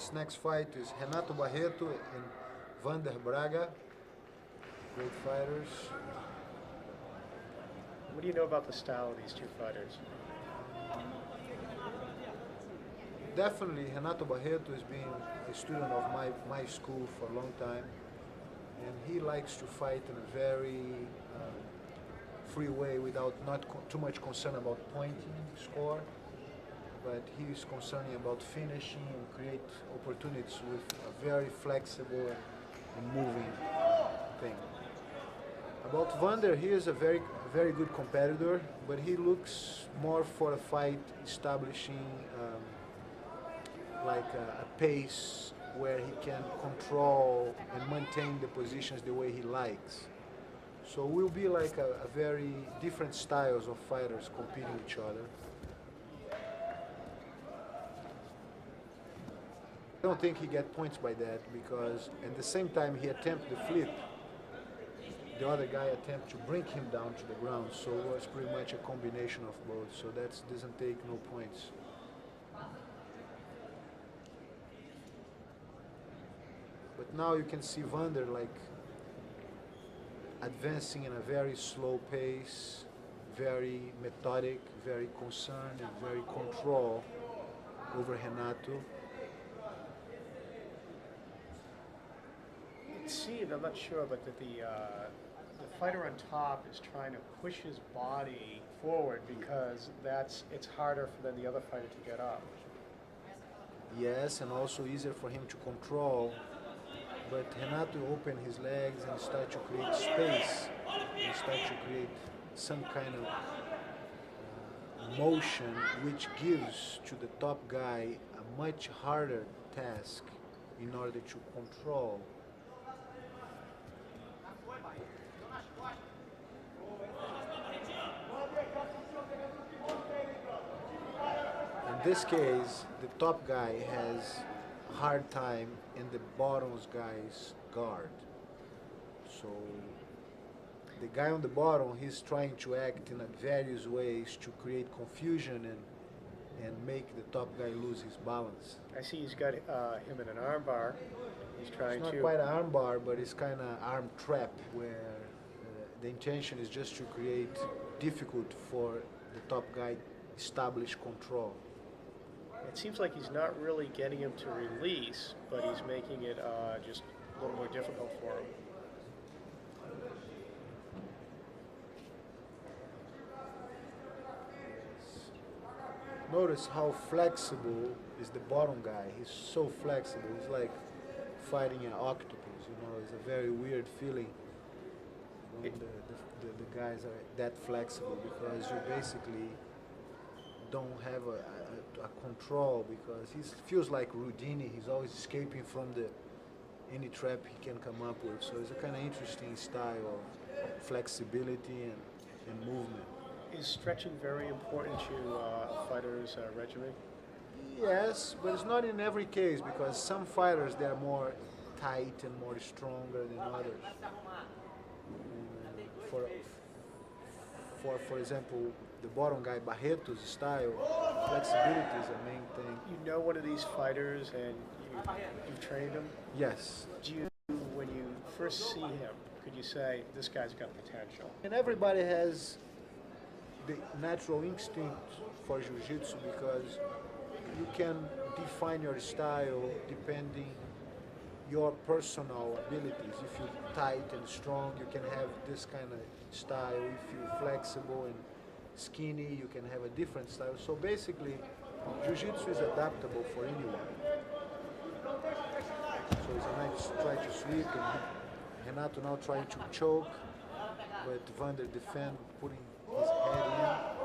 This next fight is Renato Barreto and Vander Braga. Great fighters. What do you know about the style of these two fighters? Definitely, Renato Barreto has been a student of my school for a long time, and he likes to fight in a very free way without not too much concern about pointing score, but he's concerning about finishing and create opportunities with a very flexible and moving thing. About Vander, he is a very good competitor, but he looks more for a fight establishing like a pace where he can control and maintain the positions the way he likes. So we'll be like a very different styles of fighters competing each other. I don't think he get points by that because at the same time he attempt the flip, the other guy attempt to bring him down to the ground. So it was pretty much a combination of both. So that doesn't take no points. But now you can see Vander like advancing in a very slow pace, very methodic, very concerned, and very control over Renato. It seemed, I'm not sure, but that the fighter on top is trying to push his body forward because it's harder for the other fighter to get up. Yes, and also easier for him to control. But Renato opened his legs and start to create space and start to create some kind of motion which gives to the top guy a much harder task in order to control. In this case, the top guy has a hard time in the bottom guy's guard. So the guy on the bottom, he's trying to act in various ways to create confusion and make the top guy lose his balance. I see he's got him in an arm bar. He's trying it's not quite an arm bar, but it's kind of arm trap where the intention is just to create difficult for the top guy establish control. It seems like he's not really getting him to release, but he's making it just a little more difficult for him. Notice how flexible is the bottom guy. He's so flexible. He's like fighting an octopus, you know. It's a very weird feeling when the guys are that flexible because you basically don't have a control because he feels like Rudini. He's always escaping from any trap he can come up with. So it's a kind of interesting style of flexibility and movement. Is stretching very important to a fighter's regimen? Yes, but it's not in every case because some fighters they are more tight and more stronger than others. For example, the bottom guy Barreto's style, flexibility is the main thing. You know one of these fighters and you've trained him? Yes. When you first see him, could you say this guy's got potential? And everybody has the natural instinct for jiu-jitsu because you can define your style depending your personal abilities. If you're tight and strong, you can have this kind of style. If you're flexible and skinny, you can have a different style. So basically, jiu-jitsu is adaptable for anyone. So it's a nice try to sweep and Renato now trying to choke, but Vander defend, putting his head in.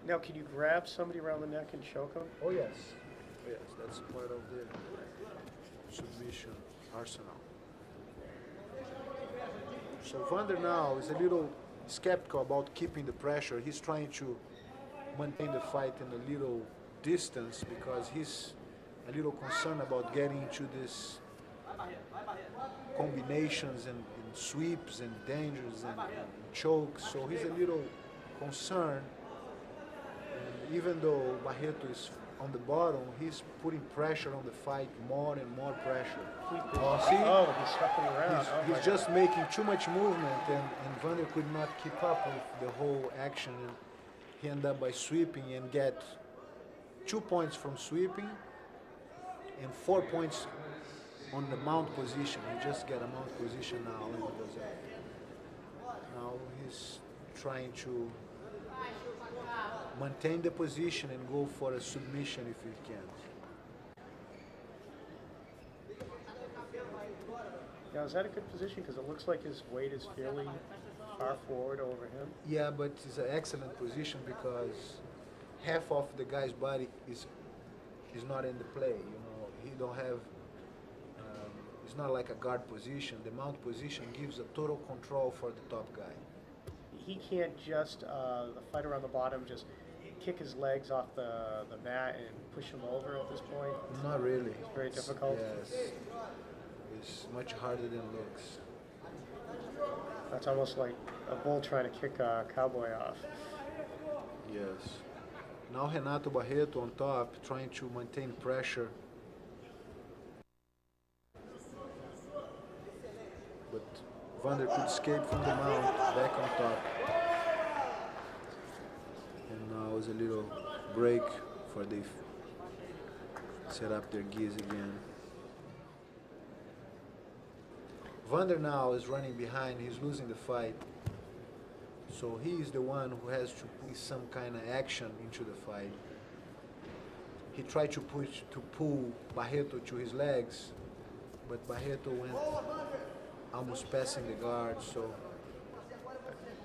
Now, can you grab somebody around the neck and choke him? Oh yes, that's part of the submission arsenal. So Vander now is a little skeptical about keeping the pressure. He's trying to maintain the fight in a little distance because he's a little concerned about getting into this combinations and sweeps and dangers and chokes. So he's a little concerned And even though Barreto is on the bottom, he's putting pressure on the fight, more and more pressure. See? Oh, he's shuffling around. He's just making too much movement, and Vander could not keep up with the whole action. And he ended up by sweeping and get 2 points from sweeping and 4 points on the mount position. He just get a mount position now. And now he's trying to maintain the position and go for a submission if he can. Now, is that a good position? Because it looks like his weight is fairly far forward over him. Yeah, but it's an excellent position because half of the guy's body is not in the play. You know, he don't have. It's not like a guard position. The mount position gives a total control for the top guy. He can't just the fighter on the bottom just kick his legs off the mat and push him over at this point. Not really. It's very difficult. Yes, it's much harder than it looks. That's almost like a bull trying to kick a cowboy off. Yes. Now Renato Barreto on top, trying to maintain pressure. But Vander could escape from the mount, back on top. And now is a little break for they set up their gears again. Vander now is running behind, he's losing the fight. So he is the one who has to put some kind of action into the fight. He tried to pull Barreto to his legs, but Barreto went almost passing the guard, so.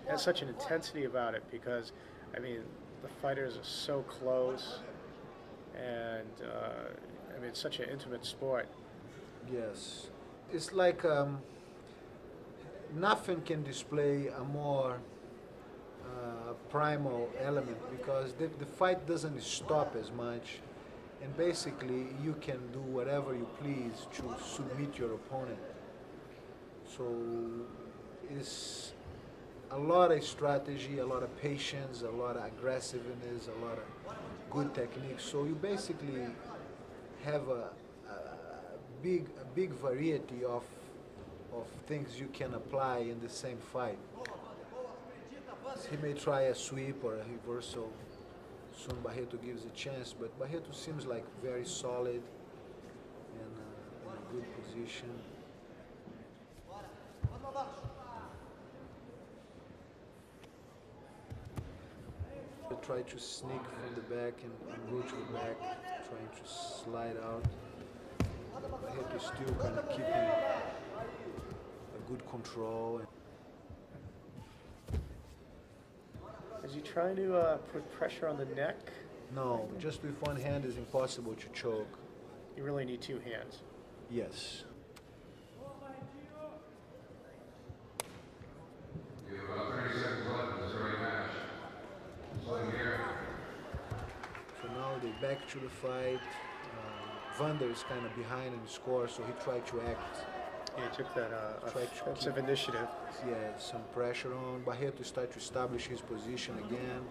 It has such an intensity about it because, I mean, the fighters are so close, and I mean, it's such an intimate sport. Yes. It's like nothing can display a more primal element because the fight doesn't stop as much, and basically you can do whatever you please to submit your opponent. So it's a lot of strategy, a lot of patience, a lot of aggressiveness, a lot of good techniques. So you basically have a big variety of things you can apply in the same fight. He may try a sweep or a reversal. Soon Barreto gives a chance, but Barreto seems like very solid and in a good position. They try to sneak from the back and go to the back, trying to slide out. Barreto still kind of keeping a good control. Is he trying to put pressure on the neck? No, just with one hand is impossible to choke. You really need two hands. Yes. You have about 30 seconds left in this early match. So now they back to the fight. Vander is kind of behind in the score, so he tried to act. Yeah, he took that offensive initiative. Yeah, some pressure on. Barreto started to establish his position again.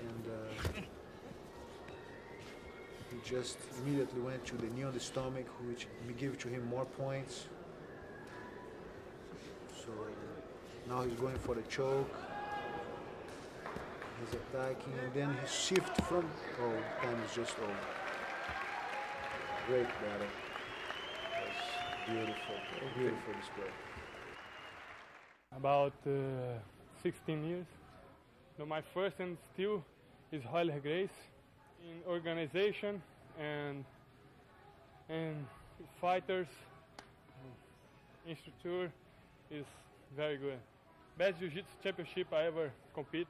And he just immediately went to the knee on the stomach, which gave to him more points. So now he's going for the choke. He's attacking, and then he shifts from. Oh, time is just over. Great battle. Beautiful, beautiful display. About 16 years. No, my first and still is Rickson Gracie in organization and fighters. Instructor is very good. Best Jiu-Jitsu championship I ever compete.